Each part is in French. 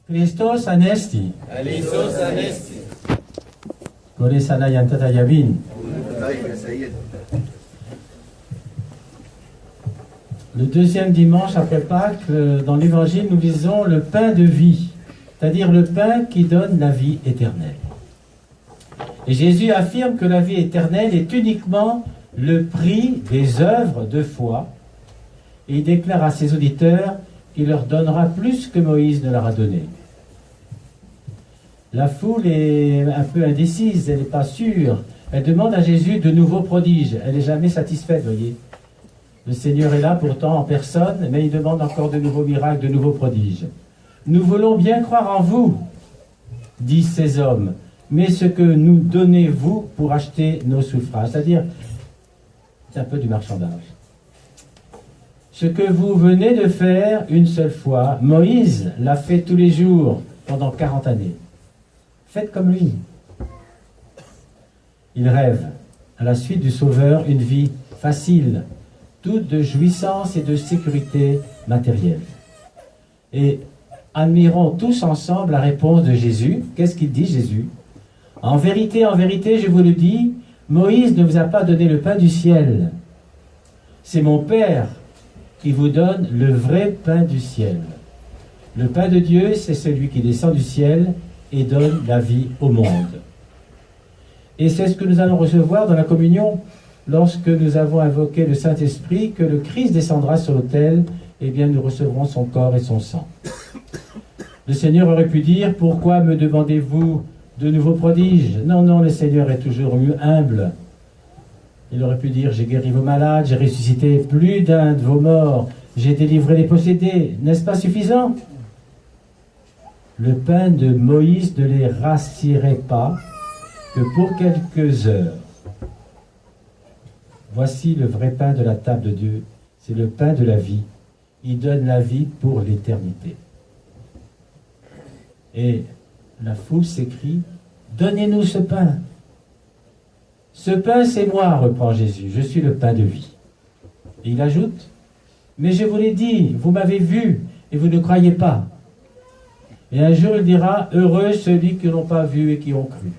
Christos Anesti. Christos Anesti. Kore sana yantata yabin. Le deuxième dimanche après Pâques, dans l'Évangile, nous lisons le pain de vie, c'est-à-dire le pain qui donne la vie éternelle. Et Jésus affirme que la vie éternelle est uniquement le prix des œuvres de foi. Et il déclare à ses auditeurs qu'il leur donnera plus que Moïse ne leur a donné. La foule est un peu indécise, elle n'est pas sûre. Elle demande à Jésus de nouveaux prodiges. Elle n'est jamais satisfaite, voyez. Le Seigneur est là pourtant en personne, mais il demande encore de nouveaux miracles, de nouveaux prodiges. Nous voulons bien croire en vous, disent ces hommes, mais ce que nous donnez-vous pour acheter nos suffrages? C'est-à-dire, c'est un peu du marchandage. Ce que vous venez de faire une seule fois, Moïse l'a fait tous les jours pendant 40 années. Faites comme lui. Il rêve, à la suite du Sauveur, une vie facile, toute de jouissance et de sécurité matérielle. Et admirons tous ensemble la réponse de Jésus. Qu'est-ce qu'il dit, Jésus? En vérité, je vous le dis, Moïse ne vous a pas donné le pain du ciel. C'est mon Père qui vous donne le vrai pain du ciel. Le pain de Dieu, c'est celui qui descend du ciel et donne la vie au monde. Et c'est ce que nous allons recevoir dans la communion lorsque nous avons invoqué le Saint-Esprit, que le Christ descendra sur l'autel, et bien nous recevrons son corps et son sang. Le Seigneur aurait pu dire, pourquoi me demandez-vous de nouveaux prodiges? Non, non, le Seigneur est toujours humble. Il aurait pu dire, j'ai guéri vos malades, j'ai ressuscité plus d'un de vos morts, j'ai délivré les possédés. N'est-ce pas suffisant? Le pain de Moïse ne les rassierait pas que pour quelques heures. Voici le vrai pain de la table de Dieu, c'est le pain de la vie. Il donne la vie pour l'éternité. Et la foule s'écrie, donnez-nous ce pain. Ce pain, c'est moi, reprend Jésus, je suis le pain de vie. Et il ajoute, mais je vous l'ai dit, vous m'avez vu et vous ne croyez pas. Et un jour il dira, heureux ceux qui n'ont pas vu et qui ont cru.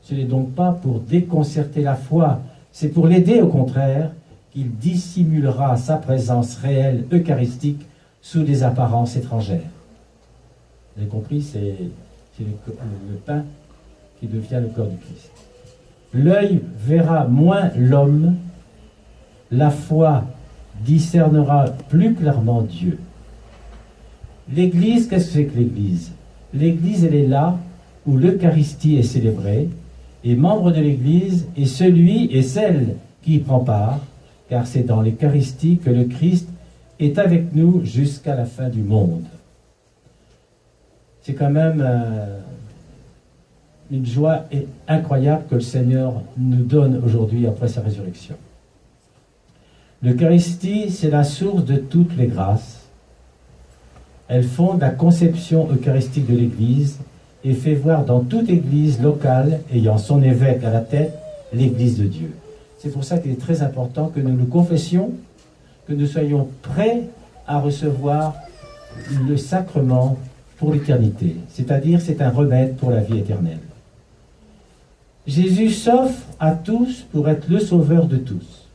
Ce n'est donc pas pour déconcerter la foi, c'est pour l'aider au contraire, qu'il dissimulera sa présence réelle eucharistique sous des apparences étrangères. Vous avez compris, c'est le pain qui devient le corps du Christ. L'œil verra moins l'homme, la foi discernera plus clairement Dieu. L'Église, qu'est-ce que c'est que l'Église? L'Église, elle est là où l'Eucharistie est célébrée, et membre de l'Église est celui et celle qui y prend part, car c'est dans l'Eucharistie que le Christ est avec nous jusqu'à la fin du monde. C'est quand même une joie incroyable que le Seigneur nous donne aujourd'hui après sa résurrection. L'Eucharistie, c'est la source de toutes les grâces. Elle fonde la conception eucharistique de l'Église et fait voir dans toute Église locale, ayant son évêque à la tête, l'Église de Dieu. C'est pour ça qu'il est très important que nous nous confessions, que nous soyons prêts à recevoir le sacrement pour l'éternité. C'est-à-dire, c'est un remède pour la vie éternelle. Jésus s'offre à tous pour être le sauveur de tous.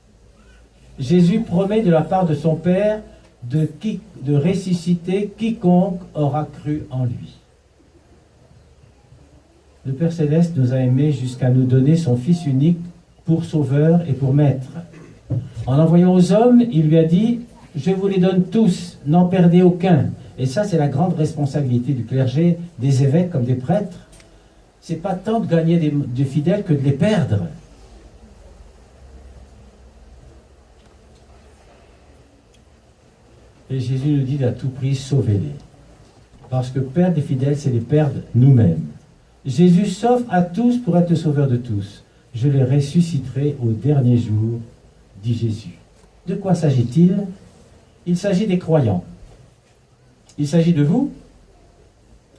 Jésus promet de la part de son Père de ressusciter quiconque aura cru en lui. Le Père Céleste nous a aimés jusqu'à nous donner son Fils unique pour sauveur et pour maître. En envoyant aux hommes, il lui a dit « Je vous les donne tous, n'en perdez aucun ». Et ça, c'est la grande responsabilité du clergé, des évêques comme des prêtres. C'est pas tant de gagner des fidèles que de les perdre. Et Jésus nous dit à tout prix, sauvez-les. Parce que perdre des fidèles, c'est les perdre nous-mêmes. Jésus s'offre à tous pour être le sauveur de tous. Je les ressusciterai au dernier jour, dit Jésus. De quoi s'agit-il? Il s'agit des croyants. Il s'agit de vous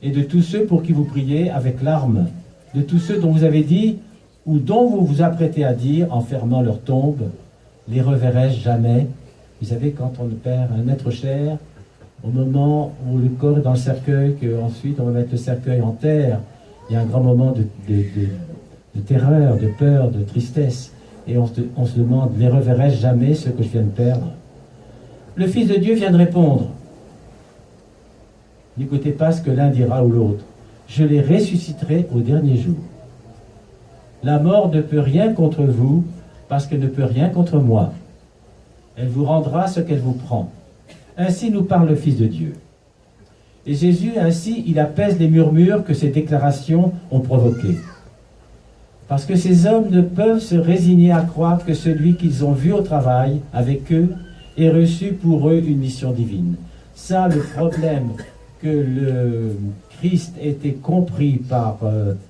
et de tous ceux pour qui vous priez avec larmes, de tous ceux dont vous avez dit ou dont vous vous apprêtez à dire en fermant leur tombe, les reverrai-je jamais? Vous savez, quand on perd un être cher, au moment où le corps est dans le cercueil, qu'ensuite on va mettre le cercueil en terre, il y a un grand moment de terreur, de peur, de tristesse. Et on se demande, les reverrai-je jamais, ceux que je viens de perdre? Le Fils de Dieu vient de répondre. N'écoutez pas ce que l'un dira ou l'autre. Je les ressusciterai au dernier jour. La mort ne peut rien contre vous, parce qu'elle ne peut rien contre moi. Elle vous rendra ce qu'elle vous prend. Ainsi nous parle le Fils de Dieu. Et Jésus, ainsi, il apaise les murmures que ces déclarations ont provoqués. Parce que ces hommes ne peuvent se résigner à croire que celui qu'ils ont vu au travail avec eux ait reçu pour eux une mission divine. Ça, le problème que le Christ était compris par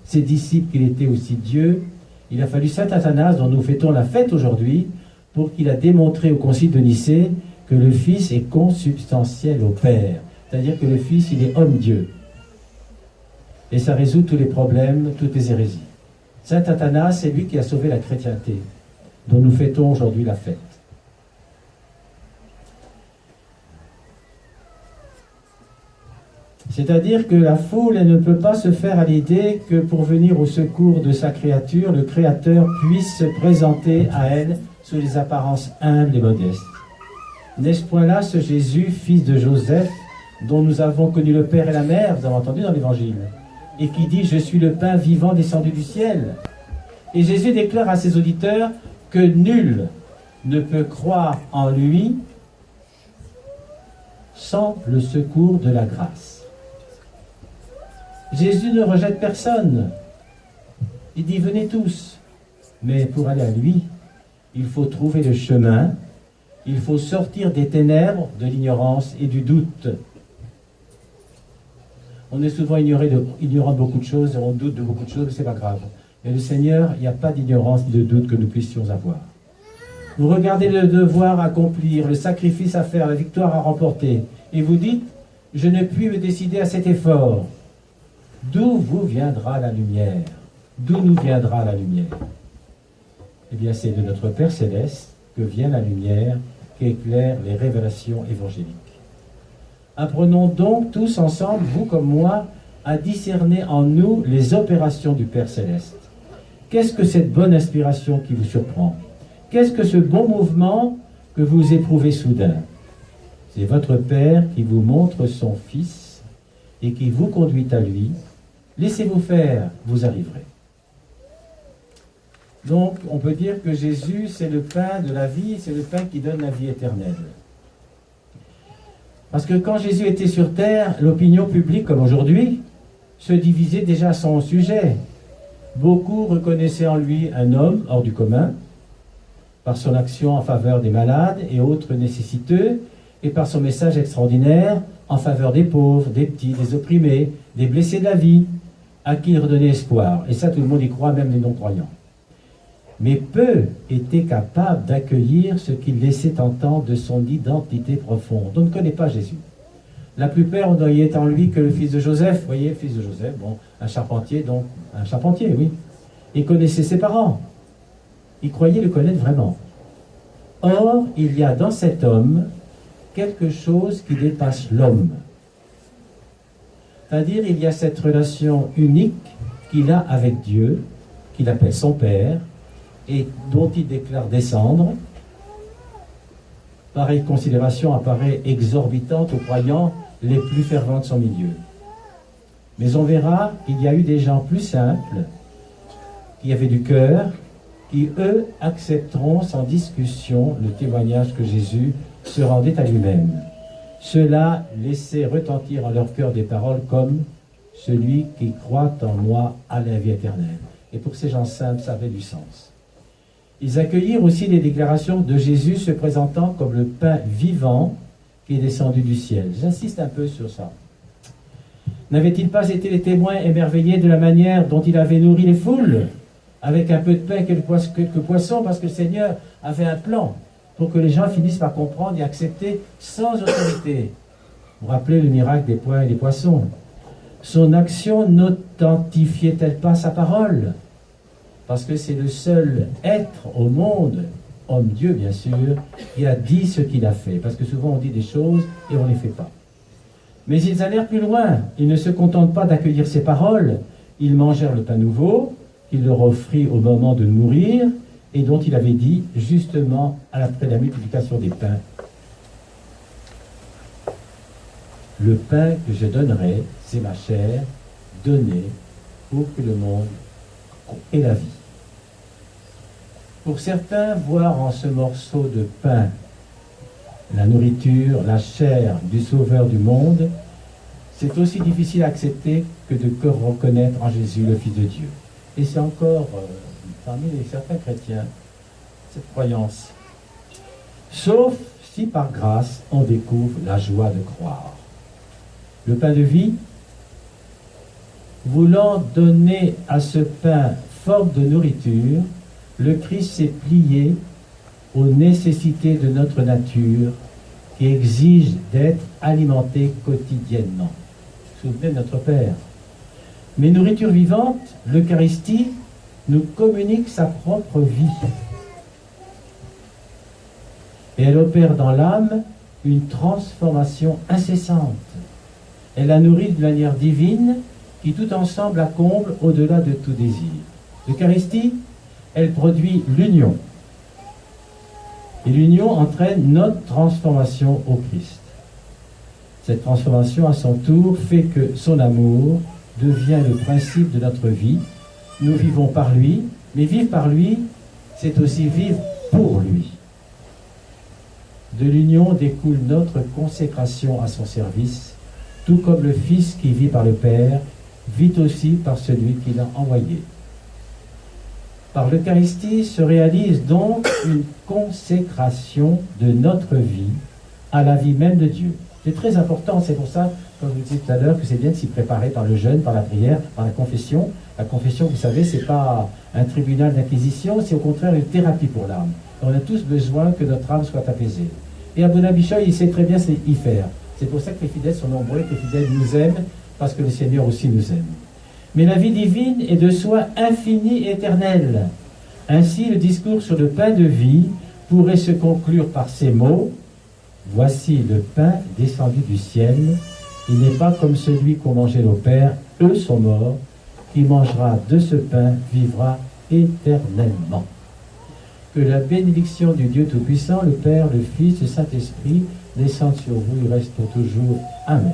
ses disciples qu'il était aussi Dieu, il a fallu saint Athanas, dont nous fêtons la fête aujourd'hui, pour qu'il a démontré au concile de Nicée que le Fils est consubstantiel au Père. C'est-à-dire que le Fils, il est homme-Dieu. Et ça résout tous les problèmes, toutes les hérésies. Saint Athanas, c'est lui qui a sauvé la chrétienté, dont nous fêtons aujourd'hui la fête. C'est-à-dire que la foule, elle ne peut pas se faire à l'idée que pour venir au secours de sa créature, le Créateur puisse se présenter à elle sous les apparences humbles et modestes. N'est-ce point là ce Jésus, fils de Joseph, dont nous avons connu le Père et la Mère, vous avez entendu dans l'Évangile, et qui dit « Je suis le pain vivant descendu du ciel ». Et Jésus déclare à ses auditeurs que nul ne peut croire en lui sans le secours de la grâce. Jésus ne rejette personne. Il dit « Venez tous ». Mais pour aller à lui, il faut trouver le chemin, il faut sortir des ténèbres, de l'ignorance et du doute. On est souvent ignorant de beaucoup de choses, et on doute de beaucoup de choses, mais ce n'est pas grave. Mais le Seigneur, il n'y a pas d'ignorance ni de doute que nous puissions avoir. Vous regardez le devoir à accomplir, le sacrifice à faire, la victoire à remporter, et vous dites, je ne puis me décider à cet effort. D'où vous viendra la lumière? D'où nous viendra la lumière? Eh bien, c'est de notre Père Céleste que vient la lumière qui éclaire les révélations évangéliques. Apprenons donc tous ensemble, vous comme moi, à discerner en nous les opérations du Père Céleste. Qu'est-ce que cette bonne inspiration qui vous surprend? Qu'est-ce que ce bon mouvement que vous éprouvez soudain? C'est votre Père qui vous montre son Fils et qui vous conduit à lui. Laissez-vous faire, vous arriverez. Donc, on peut dire que Jésus, c'est le pain de la vie, c'est le pain qui donne la vie éternelle. Parce que quand Jésus était sur terre, l'opinion publique, comme aujourd'hui, se divisait déjà à son sujet. Beaucoup reconnaissaient en lui un homme hors du commun, par son action en faveur des malades et autres nécessiteux, et par son message extraordinaire en faveur des pauvres, des petits, des opprimés, des blessés de la vie, à qui il redonnait espoir. Et ça, tout le monde y croit, même les non-croyants. Mais peu étaient capables d'accueillir ce qu'il laissait entendre de son identité profonde. On ne connaît pas Jésus. La plupart, on y est en lui que le fils de Joseph. Vous voyez, fils de Joseph, bon, un charpentier, donc, un charpentier, oui. Il connaissait ses parents. Il croyait le connaître vraiment. Or, il y a dans cet homme quelque chose qui dépasse l'homme. C'est-à-dire, il y a cette relation unique qu'il a avec Dieu, qu'il appelle son Père, et dont il déclare descendre. Pareille considération apparaît exorbitante aux croyants les plus fervents de son milieu. Mais on verra qu'il y a eu des gens plus simples, qui avaient du cœur, qui, eux, accepteront sans discussion le témoignage que Jésus se rendait à lui-même. Ceux-là laissaient retentir en leur cœur des paroles comme « Celui qui croit en moi a la vie éternelle ». Et pour ces gens simples, ça avait du sens. Ils accueillirent aussi les déclarations de Jésus se présentant comme le pain vivant qui est descendu du ciel. J'insiste un peu sur ça. N'avaient-ils pas été les témoins émerveillés de la manière dont il avait nourri les foules avec un peu de pain et quelques poissons, parce que le Seigneur avait un plan pour que les gens finissent par comprendre et accepter sans autorité. Vous vous rappelez le miracle des pains et des poissons. Son action n'authentifiait-elle pas sa parole? Parce que c'est le seul être au monde, homme-dieu bien sûr, qui a dit ce qu'il a fait. Parce que souvent on dit des choses et on ne les fait pas. Mais ils allèrent plus loin. Ils ne se contentent pas d'accueillir ces paroles. Ils mangèrent le pain nouveau qu'il leur offrit au moment de mourir et dont il avait dit justement après la multiplication des pains. Le pain que je donnerai, c'est ma chair, donnée pour que le monde ait la vie. Pour certains, voir en ce morceau de pain la nourriture, la chair du Sauveur du monde, c'est aussi difficile à accepter que de reconnaître en Jésus le Fils de Dieu. Et c'est encore parmi certains chrétiens cette croyance. Sauf si par grâce on découvre la joie de croire. Le pain de vie, voulant donner à ce pain forme de nourriture, le Christ s'est plié aux nécessités de notre nature qui exigent d'être alimentés quotidiennement. Souvenez de notre Père. Mais nourriture vivante, l'Eucharistie nous communique sa propre vie. Et elle opère dans l'âme une transformation incessante. Elle la nourrit de manière divine qui tout ensemble la comble au-delà de tout désir. L'Eucharistie, elle produit l'union. Et l'union entraîne notre transformation au Christ. Cette transformation, à son tour, fait que son amour devient le principe de notre vie. Nous vivons par lui, mais vivre par lui, c'est aussi vivre pour lui. De l'union découle notre consécration à son service, tout comme le Fils qui vit par le Père, vit aussi par celui qui l'a envoyé. Par l'Eucharistie se réalise donc une consécration de notre vie à la vie même de Dieu. C'est très important, c'est pour ça, comme je vous disais tout à l'heure, que c'est bien de s'y préparer par le jeûne, par la prière, par la confession. La confession, vous savez, c'est pas un tribunal d'inquisition, c'est au contraire une thérapie pour l'âme. On a tous besoin que notre âme soit apaisée. Et Abuna Bishoy, il sait très bien y faire. C'est pour ça que les fidèles sont nombreux, que les fidèles nous aiment, parce que le Seigneur aussi nous aime. Mais la vie divine est de soi infinie et éternelle. Ainsi, le discours sur le pain de vie pourrait se conclure par ces mots: « Voici le pain descendu du ciel, il n'est pas comme celui qu'ont mangé nos pères, eux sont morts, qui mangera de ce pain vivra éternellement. » Que la bénédiction du Dieu Tout-Puissant, le Père, le Fils, le Saint-Esprit, descende sur vous et reste pour toujours. Amen.